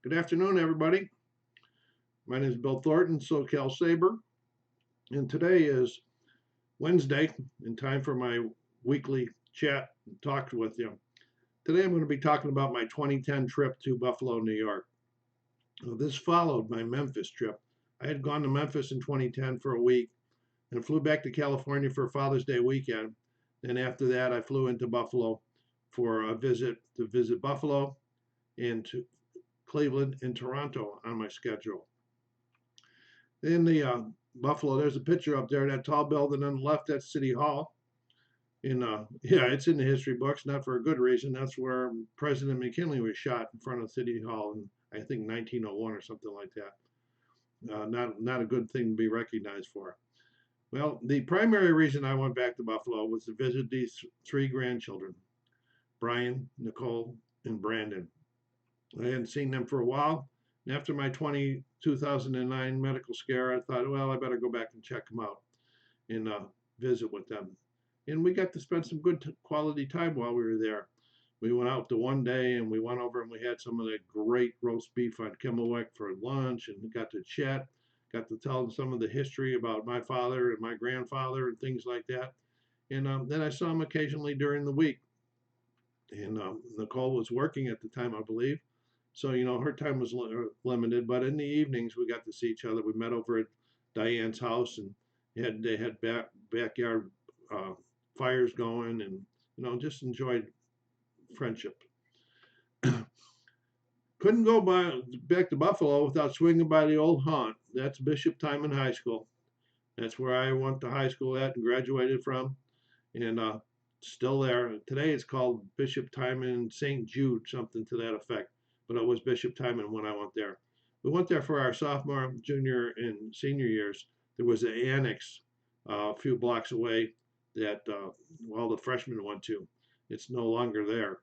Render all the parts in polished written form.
Good afternoon, everybody. My name is Bill Thornton, SoCalSabre, and today is Wednesday, and time for my weekly chat and talk with you. Today I'm going to be talking about my 2010 trip to Buffalo, New York. This followed my Memphis trip. I had gone to Memphis in 2010 for a week and flew back to California for Father's Day weekend. Then after that, I flew into Buffalo for a visit to visit Buffalo and to Cleveland and Toronto on my schedule. In the Buffalo, there's a picture up there, that tall building on the left, that's City Hall. Yeah, it's in the history books, not for a good reason. That's where President McKinley was shot in front of City Hall in, I think, 1901 or something like that. Not a good thing to be recognized for. Well, the primary reason I went back to Buffalo was to visit these three grandchildren, Brian, Nicole, and Brandon. I hadn't seen them for a while. And after my 2009 medical scare, I thought, well, I better go back and check them out and visit with them. And we got to spend some good quality time while we were there. We went out the one day and we went over and we had some of the great roast beef on Kimmelwick for lunch, and we got to chat, got to tell them some of the history about my father and my grandfather and things like that. And then I saw them occasionally during the week. And Nicole was working at the time, I believe. So, her time was limited, but in the evenings we got to see each other. We met over at Diane's house, and they had backyard fires going, and just enjoyed friendship. Couldn't go back to Buffalo without swinging by the old haunt. That's Bishop Timon High School. That's where I went to high school at and graduated from, and still there. Today it's called Bishop Timon St. Jude, something to that effect. But it was Bishop Timon when I went there. We went there for our sophomore, junior, and senior years. There was an annex a few blocks away that all the freshmen went to. It's no longer there,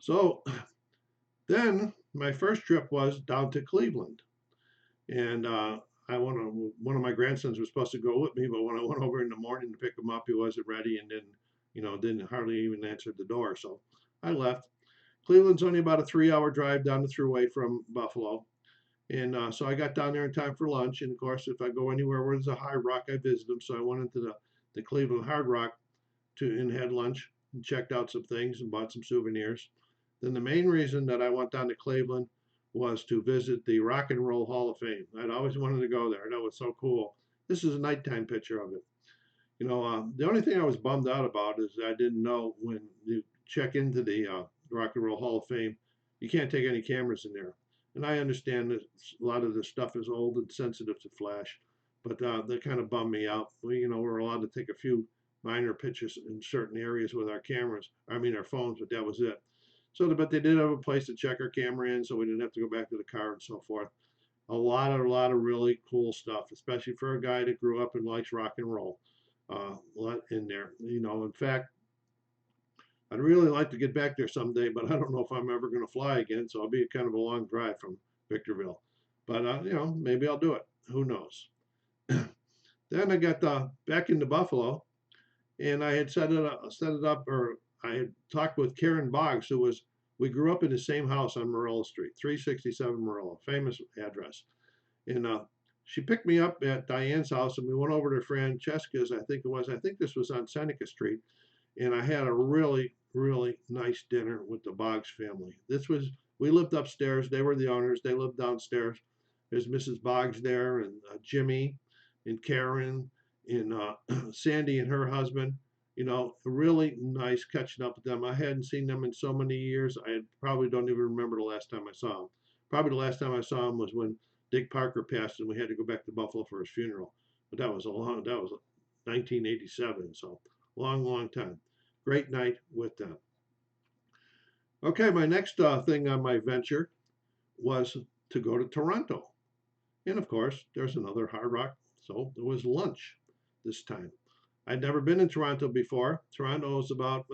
So then my first trip was down to Cleveland, and one of my grandsons was supposed to go with me, but when I went over in the morning to pick him up, he wasn't ready and didn't hardly even answer the door. So I left. Cleveland's only about a 3-hour drive down the thruway from Buffalo. And so I got down there in time for lunch. And of course, if I go anywhere where there's a Hard Rock, I visit them. So I went into the Cleveland Hard Rock and had lunch and checked out some things and bought some souvenirs. Then the main reason that I went down to Cleveland was to visit the Rock and Roll Hall of Fame. I'd always wanted to go there. That was so cool. This is a nighttime picture of it. The only thing I was bummed out about is I didn't know when you check into the Rock and Roll Hall of Fame, you can't take any cameras in there. And I understand that a lot of this stuff is old and sensitive to flash, but that kind of bummed me out. We're allowed to take a few minor pictures in certain areas with our our phones, but that was it. So, but they did have a place to check our camera in, so we didn't have to go back to the car and so forth. A lot of really cool stuff, especially for a guy that grew up and likes rock and roll. A lot in there. In fact, I'd really like to get back there someday, but I don't know if I'm ever going to fly again. So it'll be kind of a long drive from Victorville. But maybe I'll do it. Who knows? Then I got back into Buffalo, and I had set it up, or I had talked with Karen Boggs, we grew up in the same house on Marilla Street, 367 Marilla, famous address. And she picked me up at Diane's house, and we went over to Francesca's, I think it was. I think this was on Seneca Street. And I had a really, really nice dinner with the Boggs family. We lived upstairs. They were the owners. They lived downstairs. There's Mrs. Boggs there, and Jimmy, and Karen, and Sandy and her husband. Really nice catching up with them. I hadn't seen them in so many years. I probably don't even remember the last time I saw them. Probably the last time I saw them was when Dick Parker passed, and we had to go back to Buffalo for his funeral. But that was 1987, so long time. Great night with them. Okay, my next thing on my venture was to go to Toronto. And of course, there's another Hard Rock, so there was lunch this time. I'd never been in Toronto before. Toronto is about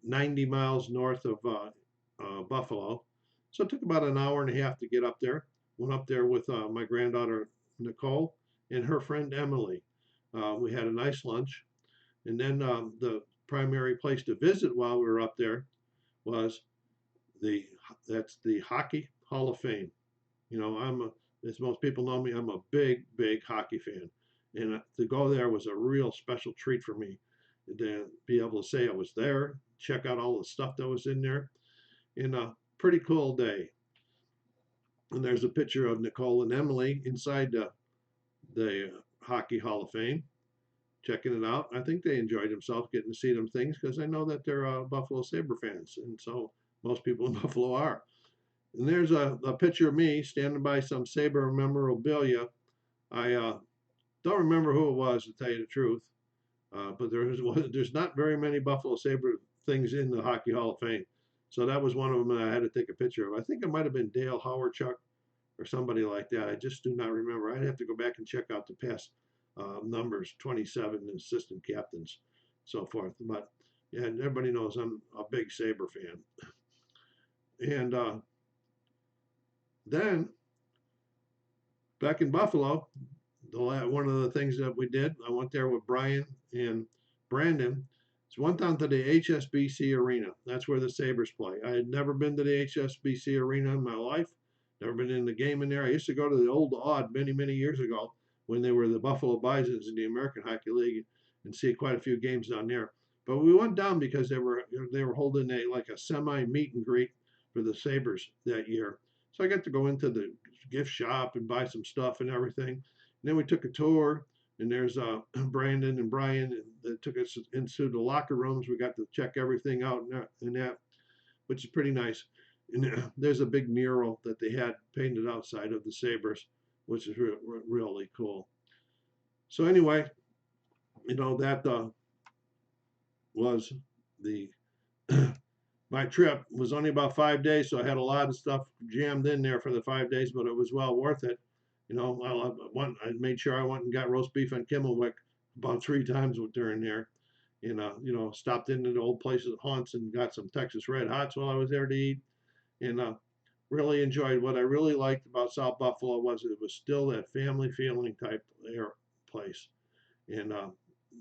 90 miles north of Buffalo. So it took about an hour and a half to get up there. Went up there with my granddaughter, Nicole, and her friend, Emily. We had a nice lunch. And then the primary place to visit while we were up there was the that's the Hockey Hall of Fame. As most people know me, I'm a big, big hockey fan. And to go there was a real special treat for me to be able to say I was there, check out all the stuff that was in there, and a pretty cool day. And there's a picture of Nicole and Emily inside the Hockey Hall of Fame, checking it out. I think they enjoyed themselves getting to see them things because I know that they're Buffalo Sabre fans, and so most people in Buffalo are. And there's a picture of me standing by some Sabre memorabilia. I don't remember who it was, to tell you the truth, but there's not very many Buffalo Sabre things in the Hockey Hall of Fame. So that was one of them that I had to take a picture of. I think it might have been Dale Howardchuk or somebody like that. I just do not remember. I'd have to go back and check out the past numbers, 27 assistant captains, so forth. But yeah, everybody knows I'm a big Sabre fan. And then back in Buffalo, one of the things that we did, I went there with Brian and Brandon. So went down to the HSBC arena. That's where the Sabres play. I had never been to the HSBC arena in my life. Never been in the game in there. I used to go to the old Odd many, many years ago when they were the Buffalo Bisons in the American Hockey League and see quite a few games down there. But we went down because they were holding a semi meet and greet for the Sabres that year. So I got to go into the gift shop and buy some stuff and everything. And then we took a tour, and there's Brandon and Brian that took us into the locker rooms. We got to check everything out and that, which is pretty nice. And there's a big mural that they had painted outside of the Sabres, which is really cool. So anyway, that was the my trip was only about 5 days, so I had a lot of stuff jammed in there for the 5 days, but it was well worth it. I made sure I went and got roast beef and Kimmelwick about 3 times during there. And stopped into the old places, haunts, and got some Texas Red Hots while I was there to eat. And really enjoyed. What I really liked about South Buffalo was it was still that family feeling type place, and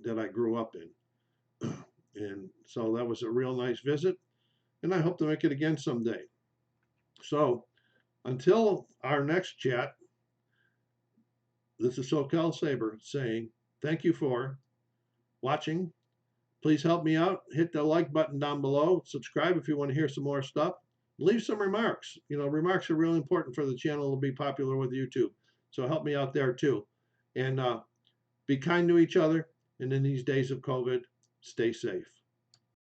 that I grew up in. And so that was a real nice visit, and I hope to make it again someday. So until our next chat, this is SoCalSabre saying thank you for watching. Please help me out. Hit the like button down below. Subscribe if you want to hear some more stuff. Leave some remarks. Remarks are really important for the channel to be popular with YouTube. So help me out there too. And be kind to each other. And in these days of COVID, stay safe.